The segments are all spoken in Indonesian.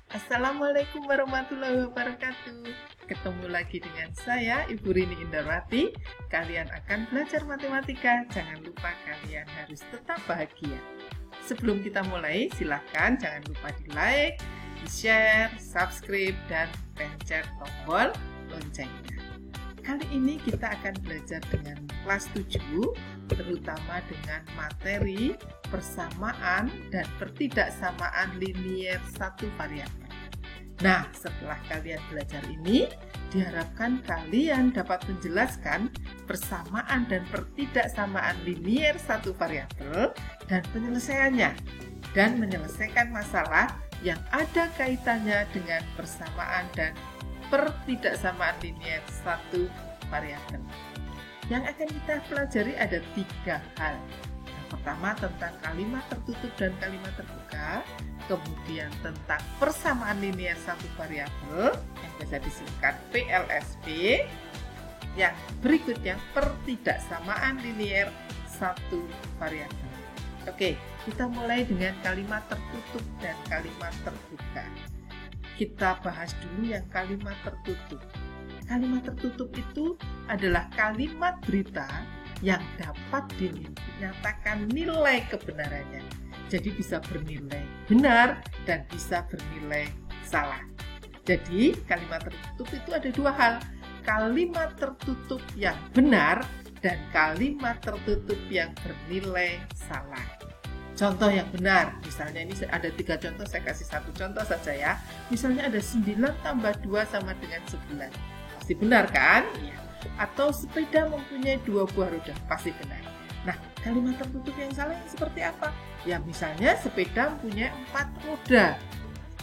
Assalamualaikum warahmatullahi wabarakatuh. Ketemu lagi dengan saya, Ibu Rini Indarwati. Kalian akan belajar matematika. Jangan lupa kalian harus tetap bahagia. Sebelum kita mulai, silahkan jangan lupa di like, di share, subscribe, dan pencet tombol loncengnya. Kali ini kita akan belajar dengan kelas 7, terutama dengan materi persamaan dan pertidaksamaan linier satu variabel. Nah, setelah kalian belajar ini, diharapkan kalian dapat menjelaskan persamaan dan pertidaksamaan linier satu variabel dan penyelesaiannya, dan menyelesaikan masalah yang ada kaitannya dengan persamaan dan pertidaksamaan linier satu variabel. Yang akan kita pelajari ada 3 hal. Yang pertama tentang kalimat tertutup dan kalimat terbuka, kemudian tentang persamaan linier satu variabel yang biasa disingkat PLSP, yang berikutnya pertidaksamaan linier satu variabel. Oke, kita mulai dengan kalimat tertutup dan kalimat terbuka. Kita bahas dulu yang kalimat tertutup. Kalimat tertutup itu adalah kalimat berita yang dapat dinyatakan nilai kebenarannya. Jadi bisa bernilai benar dan bisa bernilai salah. Jadi kalimat tertutup itu ada 2 hal. Kalimat tertutup yang benar dan kalimat tertutup yang bernilai salah. Contoh yang benar, misalnya ini ada 3 contoh, saya kasih 1 contoh saja ya. Misalnya ada 9 tambah 2 sama dengan 11. Pasti benar kan? Iya. Atau sepeda mempunyai 2 buah roda, pasti benar. Nah, kalimat tertutup yang salah yang seperti apa? Ya misalnya sepeda mempunyai 4 roda.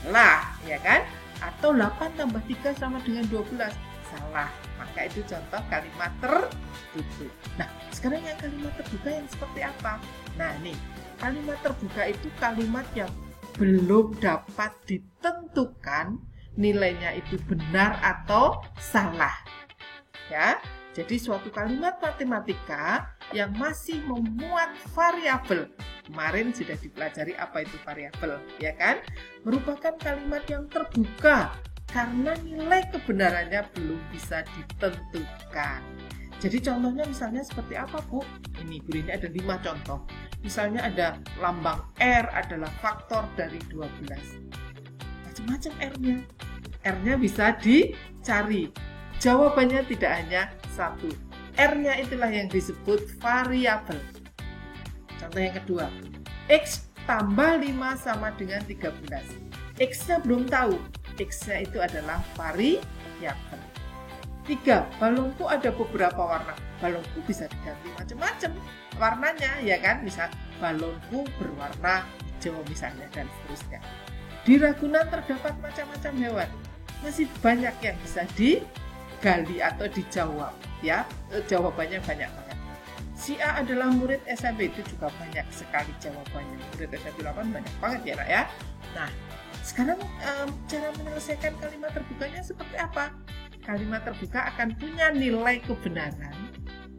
Salah, ya kan? Atau 8 tambah 3 sama dengan 12. Salah. Maka itu contoh kalimat tertutup. Nah, sekarang yang kalimat terbuka yang seperti apa? Nah, nih. Kalimat terbuka itu kalimat yang belum dapat ditentukan nilainya itu benar atau salah. Ya, jadi suatu kalimat matematika yang masih memuat variabel. Kemarin sudah dipelajari apa itu variabel, ya kan? Merupakan kalimat yang terbuka karena nilai kebenarannya belum bisa ditentukan. Jadi contohnya misalnya seperti apa, Bu? Ini Bu Rini ada 5 contoh. Misalnya ada lambang R adalah faktor dari 12. Macam-macam R-nya. R-nya bisa dicari. Jawabannya tidak hanya 1. R-nya itulah yang disebut variabel. Contoh yang kedua. X tambah 5 sama dengan 13. X-nya belum tahu. X-nya itu adalah variabel. 3. Balonku ada beberapa warna. Balonku bisa diganti macam-macam warnanya, ya kan? Misal balonku berwarna hijau misalnya, dan seterusnya. Di Ragunan terdapat macam-macam hewan. Masih banyak yang bisa digali atau dijawab, ya. Jawabannya banyak banget. Si A adalah murid SMP, itu juga banyak sekali jawabannya. Murid SMP 8 banyak banget ya, Nak ya. Nah, sekarang cara menyelesaikan kalimat terbukanya seperti apa? Kalimat terbuka akan punya nilai kebenaran,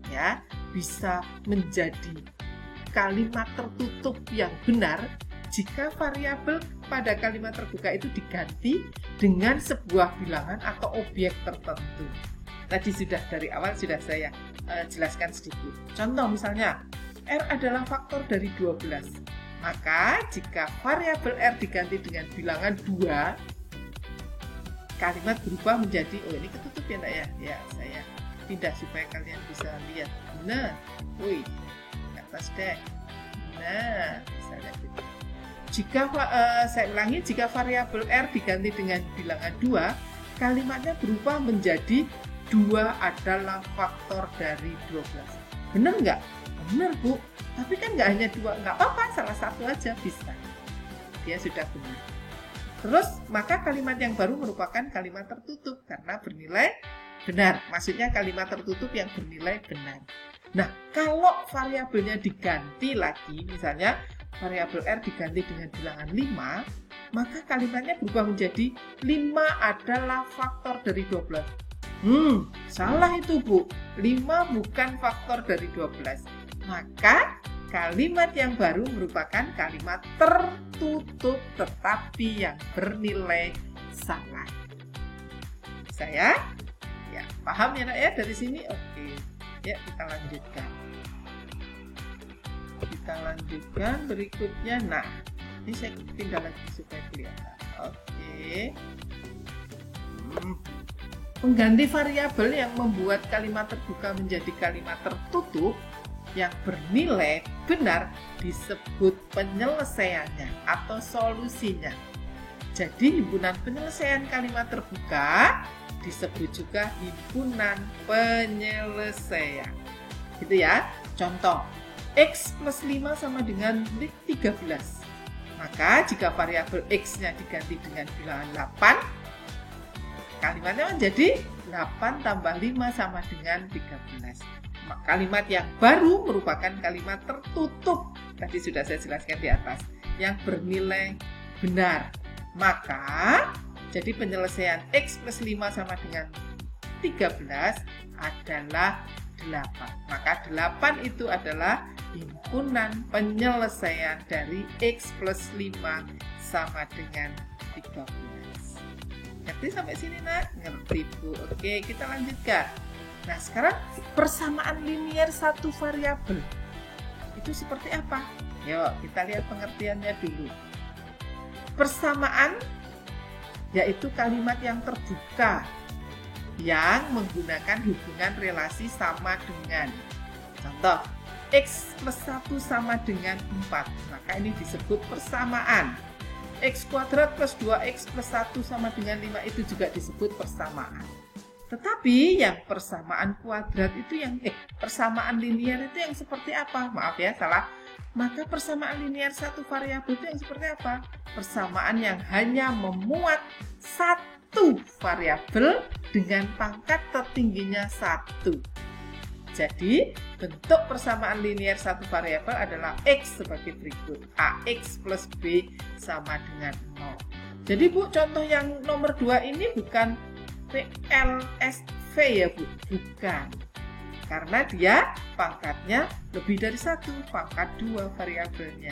ya, bisa menjadi kalimat tertutup yang benar jika variabel pada kalimat terbuka itu diganti dengan sebuah bilangan atau objek tertentu. Tadi sudah dari awal sudah saya jelaskan sedikit. Contoh misalnya, R adalah faktor dari 12. Maka jika variabel R diganti dengan bilangan 2, kalimat berubah menjadi, oh ini ketutup ya, Nak ya? Ya, saya pindah supaya kalian bisa lihat. Nah, wih, ke atas deh. Nah, misalnya gitu. Jika, saya ulangi, jika variabel R diganti dengan bilangan 2, kalimatnya berubah menjadi 2 adalah faktor dari 12. Benar nggak? Benar, Bu. Tapi kan nggak hanya 2, nggak apa-apa, salah satu aja bisa. Dia sudah benar. Terus, maka kalimat yang baru merupakan kalimat tertutup karena bernilai benar. Maksudnya kalimat tertutup yang bernilai benar. Nah, kalau variabelnya diganti lagi, misalnya variabel R diganti dengan bilangan 5, maka kalimatnya berubah menjadi 5 adalah faktor dari 12. Salah itu, Bu. 5 bukan faktor dari 12. Maka kalimat yang baru merupakan kalimat tertutup tetapi yang bernilai sama. Saya ya paham ya nak ya dari sini? Oke. Ya, kita lanjutkan. Kita lanjutkan berikutnya. Nah, ini saya tinggal lagi supaya kelihatan. Oke. Pengganti variabel yang membuat kalimat terbuka menjadi kalimat tertutup yang bernilai benar disebut penyelesaiannya atau solusinya. Jadi himpunan penyelesaian kalimat terbuka disebut juga himpunan penyelesaian. Gitu ya. Contoh, X plus 5 sama dengan 13. Maka jika variabel X-nya diganti dengan bilangan 8, kalimatnya menjadi 8 tambah 5 sama dengan 13. Kalimat yang baru merupakan kalimat tertutup. Tadi sudah saya jelaskan di atas. Yang bernilai benar. Maka, jadi penyelesaian X plus 5 sama dengan 13 adalah 8. Maka 8 itu adalah himpunan penyelesaian dari X plus 5 sama dengan 13. Ngerti sampai sini nak? Ngerti Bu. Oke, kita lanjutkan. Nah, sekarang persamaan linier satu variabel itu seperti apa? Yuk, kita lihat pengertiannya dulu. Persamaan yaitu kalimat yang terbuka yang menggunakan hubungan relasi sama dengan. Contoh, X plus 1 sama dengan 4. Maka ini disebut persamaan. X kuadrat plus 2X plus 1 sama dengan 5 itu juga disebut persamaan. Tetapi yang persamaan kuadrat itu yang persamaan linier itu yang seperti apa? Maaf ya, salah. Maka persamaan linier satu variabel itu yang seperti apa? Persamaan yang hanya memuat satu variabel dengan pangkat tertingginya 1. Jadi, bentuk persamaan linier satu variabel adalah X sebagai berikut. AX plus B sama dengan 0. Jadi Bu, contoh yang nomor 2 ini bukan PLSV ya Bu? Bukan. Karena dia pangkatnya lebih dari 1, pangkat 2 variabelnya.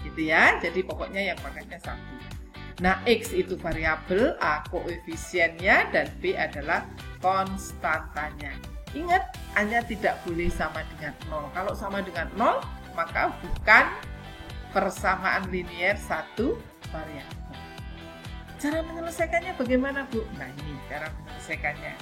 Gitu ya, jadi pokoknya yang pangkatnya 1. Nah, X itu variabel, A koefisiennya, dan B adalah konstantanya. Ingat, hanya tidak boleh sama dengan 0. Kalau sama dengan 0, maka bukan persamaan linier satu variabel. Cara menyelesaikannya bagaimana Bu? Nah, ini cara menyelesaikannya.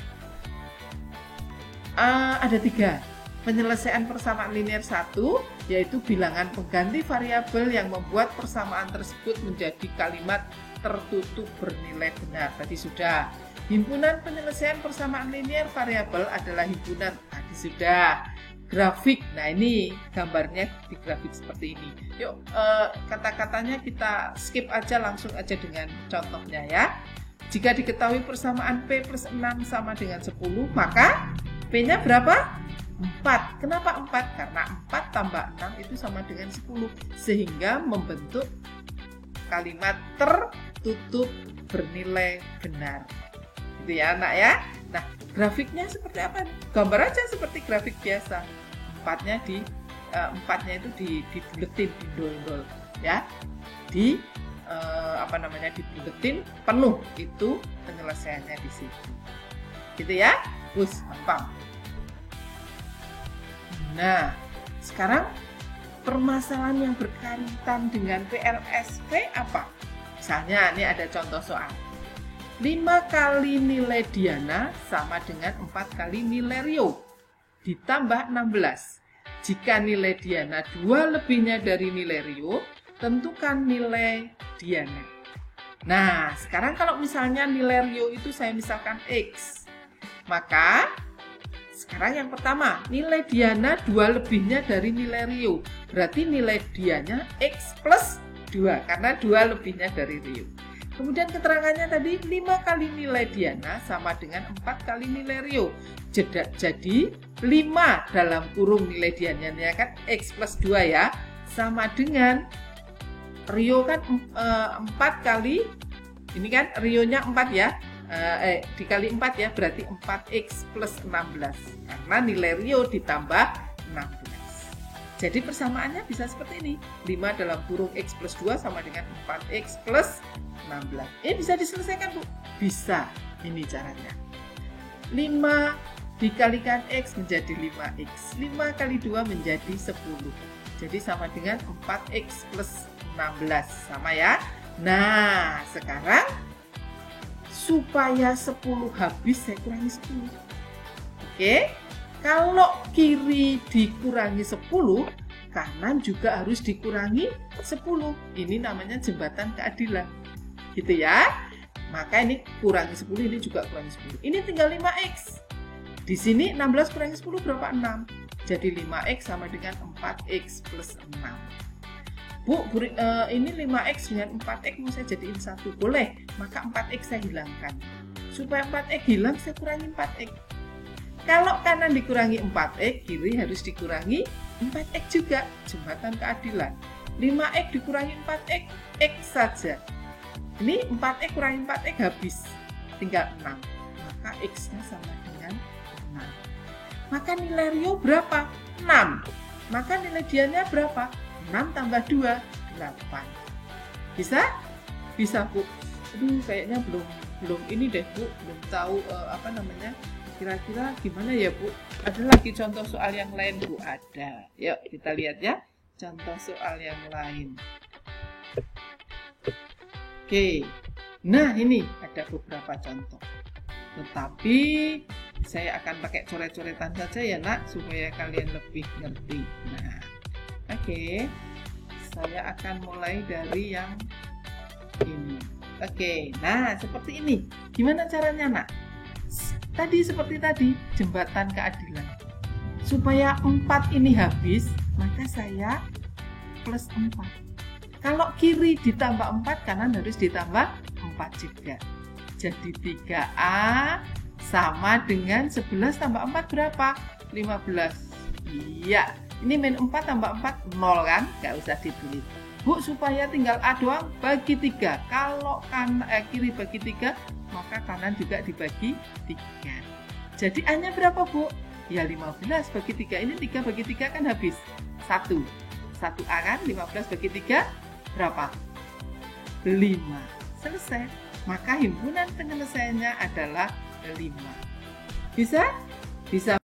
Ada 3. Penyelesaian persamaan linier 1, yaitu bilangan pengganti variabel yang membuat persamaan tersebut menjadi kalimat tertutup bernilai benar. Tadi sudah. Himpunan penyelesaian persamaan linier variabel adalah himpunan. Tadi sudah. Grafik. Nah, ini gambarnya di grafik seperti ini. Yuk, kata-katanya kita skip aja, langsung aja dengan contohnya ya. Jika diketahui persamaan P plus 6 sama dengan 10, maka P-nya berapa? 4. Kenapa 4? Karena 4 tambah 6 itu sama dengan 10. Sehingga membentuk kalimat tertutup bernilai benar. Gitu ya anak ya. Nah, grafiknya seperti apa? Gambar aja seperti grafik biasa. Empatnya itu dibuletin, didol-dol ya. Dibuletin penuh, itu penyelesaiannya di situ. Gitu ya. Bus, gampang. Nah, sekarang permasalahan yang berkaitan dengan PLSV apa? Misalnya, ini ada contoh soal. 5 kali nilai Diana sama dengan 4 kali nilai Rio. Ditambah 16. Jika nilai Diana 2 lebihnya dari nilai Rio, tentukan nilai Diana. Nah, sekarang kalau misalnya nilai Rio itu saya misalkan X. Maka, sekarang yang pertama, nilai Diana 2 lebihnya dari nilai Rio. Berarti nilai Diana X plus 2, karena 2 lebihnya dari Rio. Kemudian keterangannya tadi 5 kali nilai Diana sama dengan 4 kali nilai Rio. Jadi 5 dalam kurung nilai Diana kan X plus 2 ya. Sama dengan Rio kan 4 kali, ini kan Rio-nya 4 ya. Dikali 4 ya, berarti 4X plus 16. Karena nilai Rio ditambah 16. Jadi persamaannya bisa seperti ini. 5 dalam kurung X plus 2 sama dengan 4X plus 16. Ini bisa diselesaikan, Bu? Bisa. Ini caranya. 5 dikalikan X menjadi 5X. 5 kali 2 menjadi 10. Jadi sama dengan 4X plus 16. Sama ya? Nah, sekarang supaya 10 habis, saya kurangi 10. Oke? Kalau kiri dikurangi 10, kanan juga harus dikurangi 10. Ini namanya jembatan keadilan. Gitu ya. Maka ini kurangi 10, ini juga kurangi 10. Ini tinggal 5X. Di sini 16 kurangi 10 berapa? 6. Jadi 5X sama dengan 4X plus 6. Bu, ini 5X dengan 4X mau saya jadiin 1. Boleh, maka 4X saya hilangkan. Supaya 4X hilang, saya kurangi 4X. Kalau kanan dikurangi 4X, kiri harus dikurangi 4X juga. Jembatan keadilan. 5X dikurangi 4X, X saja. Ini 4X kurangi 4X habis. Tinggal 6. Maka X-nya sama dengan 6. Maka nilai Rio berapa? 6. Maka nilai Diannya berapa? 6 tambah 2, 8. Bisa? Bisa, Bu. Aduh, kayaknya belum ini deh, Bu. Belum tahu kira-kira gimana ya, Bu? Ada lagi contoh soal yang lain, Bu? Ada. Yuk kita lihat ya, contoh soal yang lain. Oke, nah ini ada beberapa contoh. Tetapi saya akan pakai coret-coretan saja ya, Nak, supaya kalian lebih ngerti. Nah, oke, saya akan mulai dari yang ini. Oke, nah seperti ini. Gimana caranya, Nak? Tadi seperti tadi, jembatan keadilan. Supaya 4 ini habis, maka saya plus 4. Kalau kiri ditambah 4, kanan harus ditambah 4 juga. Jadi 3A sama dengan 11 tambah 4 berapa? 15. Iya, ini min 4 tambah 4, 0 kan? Gak usah ditulis. Bu, supaya tinggal A doang, bagi 3. Kalau kiri bagi 3, maka kanan juga dibagi 3. Jadi A-nya berapa, Bu? Ya 15 bagi 3. Ini 3 bagi 3 kan habis 1. 1A kan, 15 bagi 3 berapa? 5. Selesai. Maka himpunan penyelesaiannya adalah 5. Bisa? Bisa.